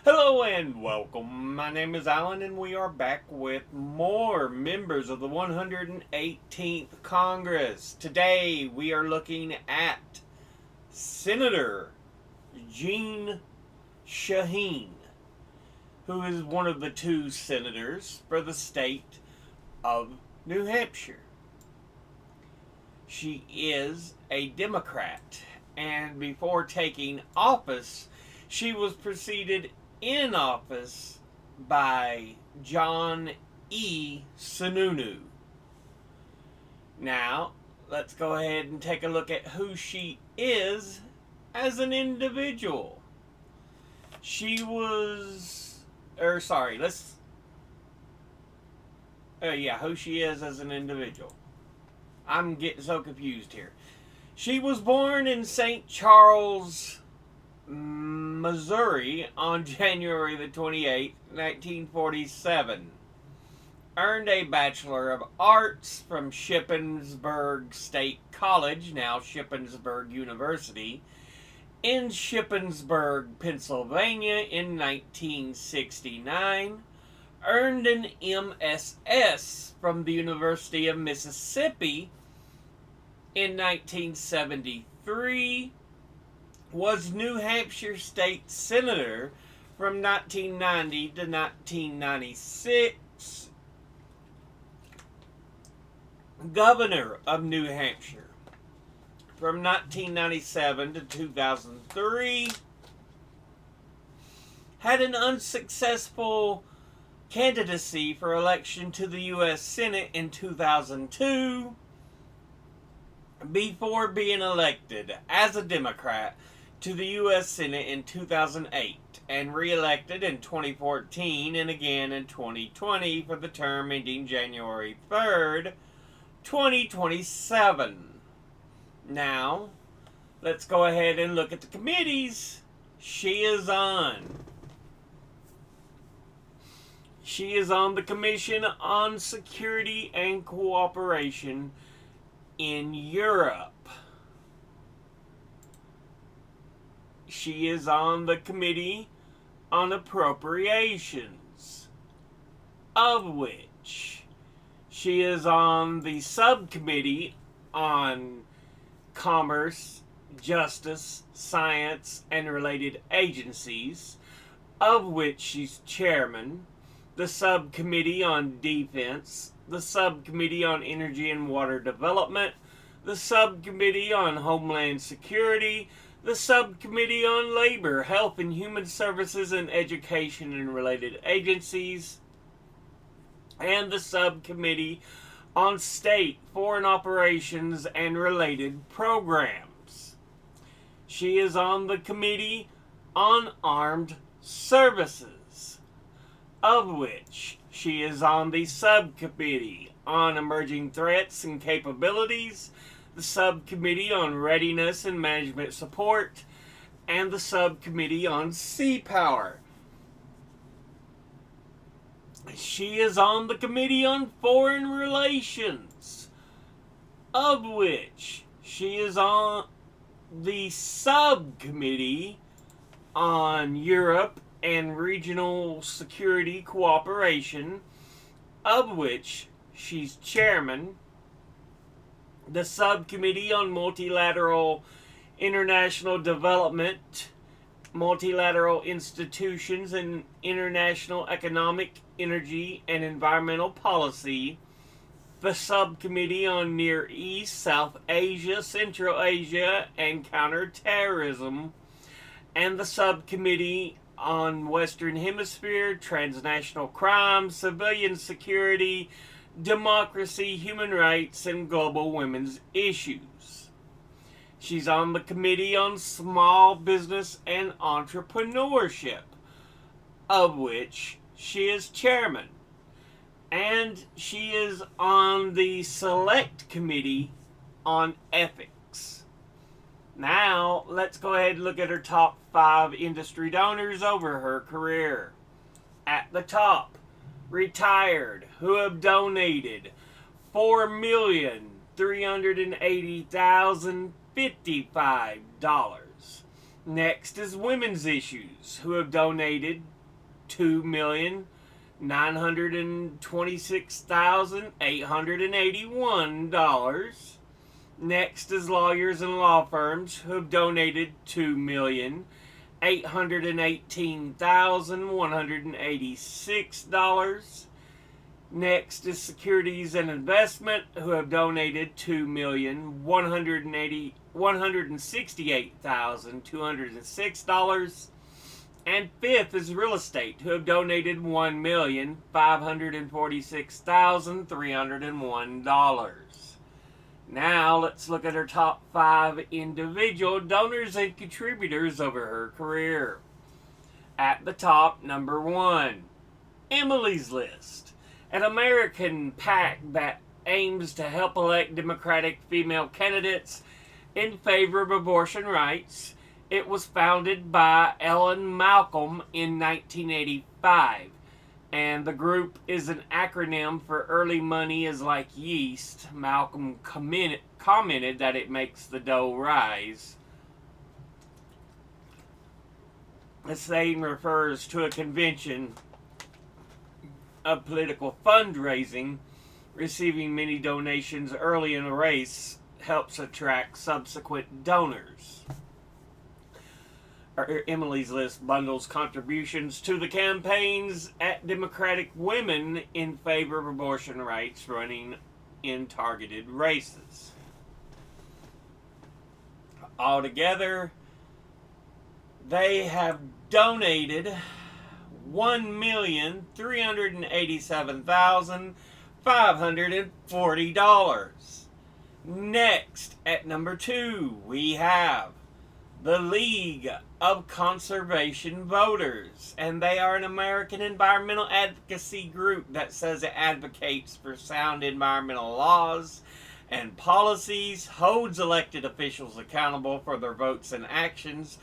Hello and welcome. My name is Alan, and we are back with more members of the 118th Congress. Today we are looking at Senator Jeanne Shaheen, who is one of the two senators for the state of New Hampshire. She is a Democrat, and before taking office, she was preceded in office by John E. Sununu. Now, let's go ahead and take a look at who she is as an individual. She was, who she is as an individual. I'm getting so confused here. She was born in St. Charles, Missouri on January the 28th, 1947. Earned a Bachelor of Arts from Shippensburg State College, now Shippensburg University, in Shippensburg, Pennsylvania in 1969. Earned an MSS from the University of Mississippi in 1973. Was New Hampshire State Senator from 1990 to 1996. Governor of New Hampshire from 1997 to 2003. Had an unsuccessful candidacy for election to the U.S. Senate in 2002 before being elected as a Democrat to the U.S. Senate in 2008 and re-elected in 2014 and again in 2020 for the term ending January 3rd, 2027. Now, let's go ahead and look at the committees she is on. She is on the Commission on Security and Cooperation in Europe. She is on the Committee on Appropriations, of which she is on the Subcommittee on Commerce, Justice, Science, and Related Agencies, of which she's chairman, the Subcommittee on Defense, the Subcommittee on Energy and Water Development, the Subcommittee on Homeland Security, the Subcommittee on Labor, Health and Human Services and Education and Related Agencies, and the Subcommittee on State, Foreign Operations and Related Programs. She is on the Committee on Armed Services, of which she is on the Subcommittee on Emerging Threats and Capabilities, the Subcommittee on Readiness and Management Support, and the Subcommittee on Sea Power. She is on the Committee on Foreign Relations, of which she is on the Subcommittee on Europe and Regional Security Cooperation, of which she's chairman, the Subcommittee on Multilateral International Development, Multilateral Institutions, and International Economic, Energy, and Environmental Policy, the Subcommittee on Near East, South Asia, Central Asia, and Counterterrorism, and the Subcommittee on Western Hemisphere, Transnational Crime, Civilian Security, Democracy, Human Rights, and Global Women's Issues. She's on the Committee on Small Business and Entrepreneurship, of which she is chairman. And she is on the Select Committee on Ethics. Now, let's go ahead and look at her top 5 industry donors over her career. At the top, retired, who have donated $4,380,055. Next is women's issues, who have donated $2,926,881. Next is lawyers and law firms, who have donated $2,818,186. Next is securities and investment, who have donated $2,168,206. And fifth is real estate, who have donated $1,546,301. Now let's look at her top 5 individual donors and contributors over her career. At the top, number 1, Emily's List, an American PAC that aims to help elect Democratic female candidates in favor of abortion rights. It was founded by Ellen Malcolm in 1985, and the group is an acronym for Early Money is Like Yeast. Malcolm commented that it makes the dough rise. The saying refers to a convention of political fundraising. Receiving many donations early in a race helps attract subsequent donors. Emily's List bundles contributions to the campaigns at Democratic women in favor of abortion rights running in targeted races. Altogether, they have donated $1,387,540. Next, at number 2, we have the League of Conservation Voters, and they are an American environmental advocacy group that says it advocates for sound environmental laws and policies, holds elected officials accountable for their votes and actions,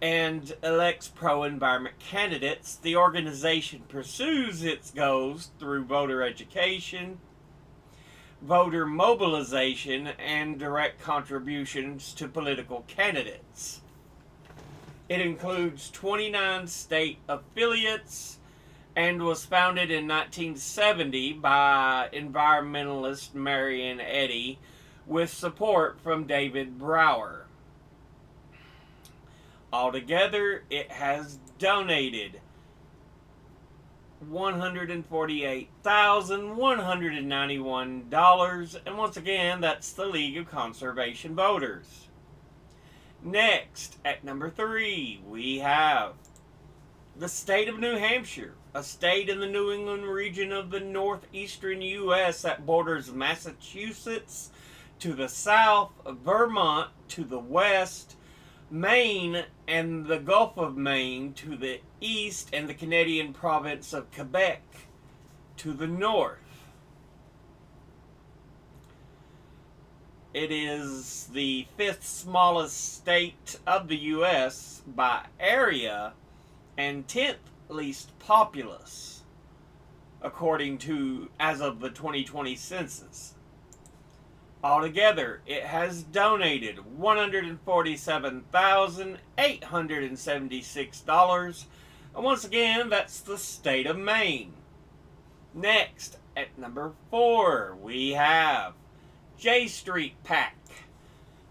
and elects pro-environment candidates. The organization pursues its goals through voter education, voter mobilization, and direct contributions to political candidates. It includes 29 state affiliates and was founded in 1970 by environmentalist Marion Eddy with support from David Brower. Altogether, it has donated $148,191, and once again, that's the League of Conservation Voters. Next, at number 3, we have the state of New Hampshire, a state in the New England region of the northeastern U.S. that borders Massachusetts to the south, Vermont to the west, Maine and the Gulf of Maine to the east, and the Canadian province of Quebec to the north. It is the 5th smallest state of the U.S. by area and 10th least populous, according to as of the 2020 census. Altogether, it has donated $147,876, and once again, that's the state of Maine. Next, at number 4, we have J Street PAC,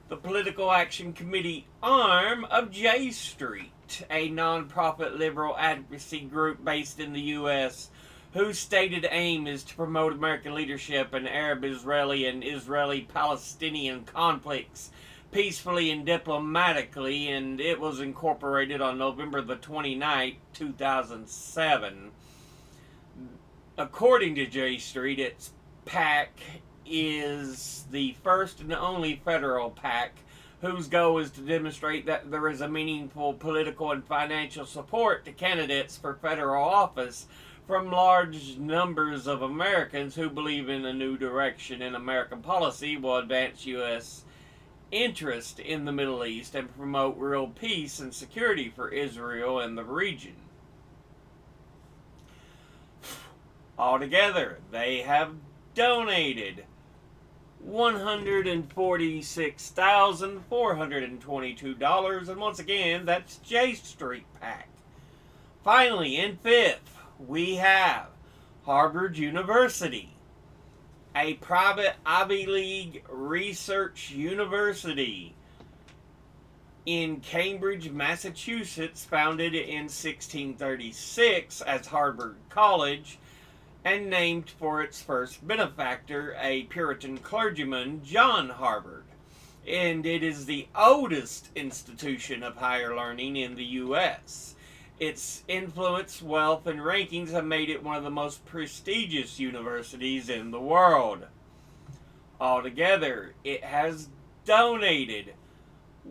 the Political Action Committee arm of J Street, a non-profit liberal advocacy group based in the U.S., whose stated aim is to promote American leadership in Arab-Israeli and Israeli-Palestinian conflicts peacefully and diplomatically, and it was incorporated on November the 29th, 2007. According to J Street, its PAC is the first and only federal PAC whose goal is to demonstrate that there is a meaningful political and financial support to candidates for federal office from large numbers of Americans who believe in a new direction in American policy will advance U.S. interest in the Middle East and promote real peace and security for Israel and the region. Altogether, they have donated $146,422. And once again, that's J Street Pack. Finally, in fifth, we have Harvard University, a private Ivy League research university in Cambridge, Massachusetts, founded in 1636 as Harvard College and named for its first benefactor, a Puritan clergyman, John Harvard. And it is the oldest institution of higher learning in the U.S. Its influence, wealth, and rankings have made it one of the most prestigious universities in the world. Altogether, it has donated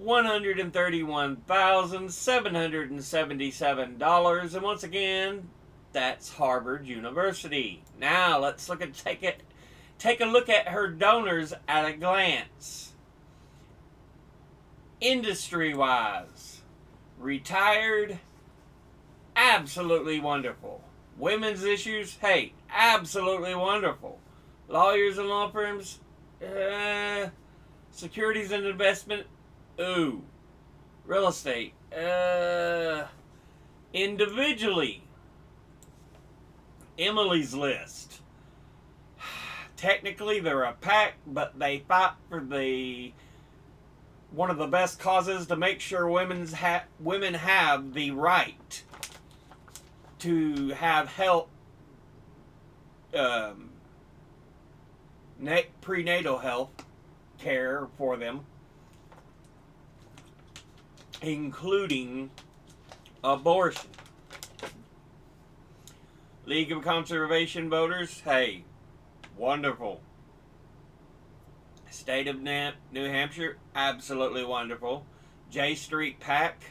$131,777, and once again, that's Harvard University. Now let's take a look at her donors at a glance. Industry-wise, retired, absolutely wonderful. Women's issues, hey, absolutely wonderful. Lawyers and law firms, securities and investment, ooh. Real estate, individually, Emily's List. Technically, they're a pack, but they fight for one of the best causes to make sure women have the right to have health, prenatal health care for them, including abortion. League of Conservation Voters, hey, wonderful. State of New Hampshire, absolutely wonderful. J Street Pack,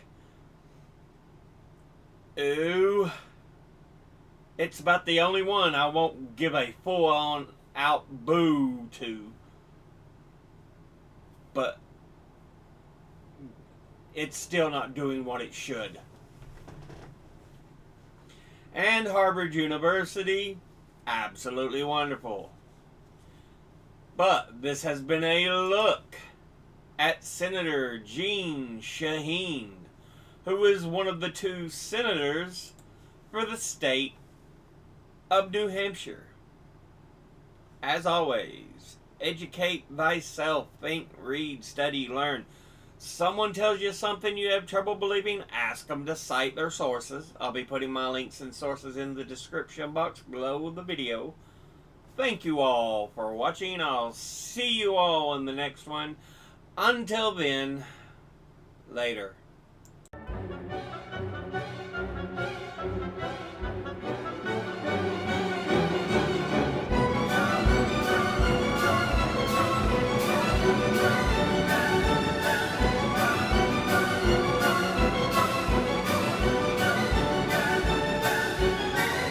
ooh, it's about the only one I won't give a full-on out boo to. But it's still not doing what it should. And Harvard University, absolutely wonderful. But this has been a look at Senator Jeanne Shaheen, who is one of the two senators for the state of New Hampshire. As always, educate thyself, think, read, study, learn. Someone tells you something you have trouble believing, ask them to cite their sources. I'll be putting my links and sources in the description box below the video. Thank you all for watching. I'll see you all in the next one. Until then, later.